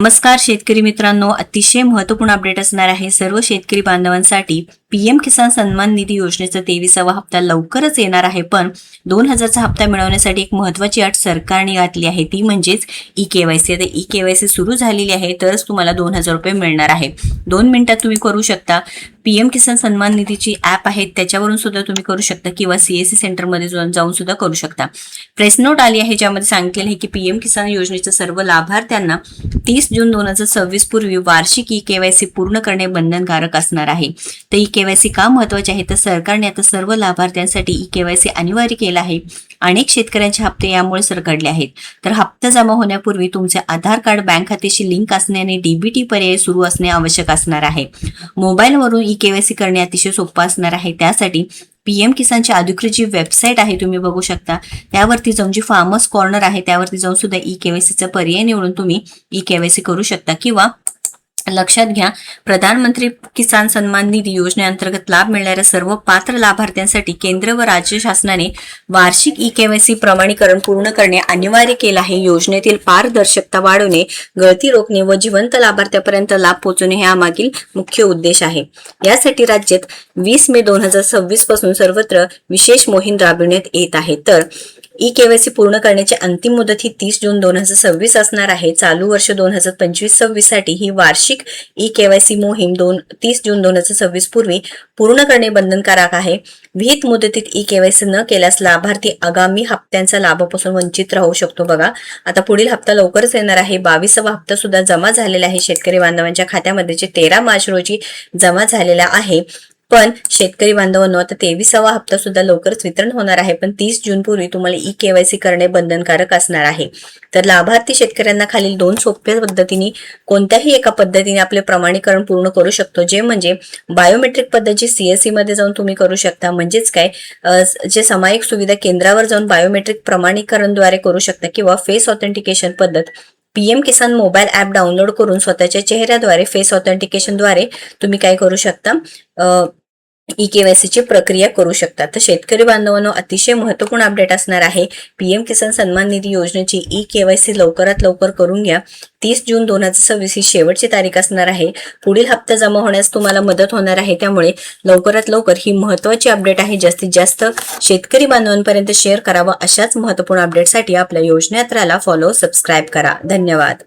नमस्कार शेतकरी मित्रांनो, अतिशय महत्त्वपूर्ण अपडेट असणार आहे सर्व शेतकरी बांधवांसाठी। पीएम किसान सन्मान निधी योजनेचा 23वा हप्ता लवकरच येणार आहे, पण 2000चा हप्ता मिळवण्यासाठी एक महत्त्वाची अट सरकारने घातली आहे, ती म्हणजेच ई-केवायसी। आता ई-केवायसी सुरू झालेली आहे तरच तुम्हाला 2000 रुपये मिळणार आहे। 2 मिनिटात तुम्ही करू शकता। पीएम किसान सन्मान निधीची ॲप आहे त्याच्यावरून सुद्धा तुम्ही करू शकता किंवा सीएससी सेंटरमध्ये जाऊन सुद्धा करू शकता। प्रेस नोट आली आहे ज्यामध्ये सांगितलेलं आहे की पीएम किसान योजनेच्या सर्व लाभार्थ्यांना 30 जून 2026 पूर्वी वार्षिक ई-केवायसी पूर्ण करणे बंधनकारक असणार आहे। तर ई-केवायसी का महत्त्वाचे आहे तर सरकारने आता सर्व लाभार्थ्यांसाठी ई-केवायसी अनिवार्य केलं आहे। अनेक शेतकऱ्यांचे हप्ते यामुळे सरकटले आहेत। तर हप्ता जमा होण्यापूर्वी तुमचे आधार कार्ड बँक खात्याशी लिंक असणे आणि डीबीटी पर्याय सुरू असणे आवश्यक असणार आहे। मोबाईलवरून ई-केवायसी करणे अतिशय सोपं असणार आहे। त्यासाठी पीएम किसानची अधिकृत जी वेबसाईट आहे तुम्ही बघू शकता, त्यावरती जाऊन जी फार्मर्स कॉर्नर आहे त्यावरती जाऊन सुद्धा ई-केवायसीचा पर्याय निवडून तुम्ही ई-केवायसी करू शकता। किंवा लक्षात घ्या, प्रधानमंत्री किसान सन्मान निधी योजनेअंतर्गत लाभ मिळणाऱ्या सर्व पात्र लाभार्थ्यांसाठी केंद्र व राज्य शासनाने वार्षिक ई-केवायसी प्रमाणीकरण पूर्ण करणे अनिवार्य केले आहे। योजनेतील पारदर्शकता वाढवणे, गळती रोखणे व जिवंत लाभार्थ्यापर्यंत लाभ पोहोचवणे हे यामागील मुख्य उद्देश आहे। यासाठी राज्यात 20 मे 2026 पासून सर्वत्र विशेष मोहीम राबविण्यात येत आहे। तर ई-केवायसी पूर्ण करण्याची अंतिम मुदत ही 30 जून 2026 असणार आहे। चालू वर्ष 2025-26 साठी ही वार्षिक ई-केवायसी मोहीम 30 जून 2026 पूर्वी पूर्ण करणे बंधनकारक आहे। विहित मुदतीत ई-केवायसी न केल्यास लाभार्थी आगामी हप्त्यांचा लाभापासून वंचित राहू शकतो। बघा, आता पुढील हप्ता लवकरच येणार आहे। 22वा हप्ता सुद्धा जमा झालेला आहे शेतकरी बांधवांच्या खात्यामध्ये, जे 13 मार्च रोजी जमा झालेला आहे। पण शेतकरी बांधवांनो, आता 23वा हप्ता सुद्धा लवकरच वितरण होणार आहे, पण 30 जून पूर्वी तुम्हाला ई-केवायसी करणे बंधनकारक असणार आहे। तर लाभार्थी शेतकऱ्यांना खालील 2 सोप्या पद्धतीने कोणत्याही एका पद्धतीने आपले प्रमाणीकरण पूर्ण करू शकतो, जे म्हणजे बायोमेट्रिक पद्धतीची सीएससी मध्ये जाऊन तुम्ही करू शकता। म्हणजेच काय, जे सामायिक सुविधा केंद्रावर जाऊन बायोमेट्रिक प्रमाणीकरणद्वारे करू शकता, किंवा फेस ऑथेंटिकेशन पद्धत पीएम किसान मोबाईल ॲप डाउनलोड करून स्वतःच्या चेहऱ्याद्वारे फेस ऑथेंटिकेशनद्वारे तुम्ही काय करू शकता, ई-केवायसी ची प्रक्रिया करू शकता। तर शेतकरी बांधवांनो, अतिशय महत्त्वपूर्ण अपडेट असणार आहे। पीएम किसान सन्मान निधी योजनेची ई-केवायसी लवकरात लवकर करून घ्या। 30 जून 2026 ही शेवटची तारीख असणार आहे। पुढील हप्ता जमा होण्यास तुम्हाला मदत होणार आहे, त्यामुळे लवकरात लवकर ही महत्त्वाची अपडेट आहे जास्तीत जास्त शेतकरी बांधवांपर्यंत शेअर करावा। अशाच महत्त्वपूर्ण अपडेटसाठी आपल्या योजनायात्राला फॉलो सबस्क्राईब करा। धन्यवाद।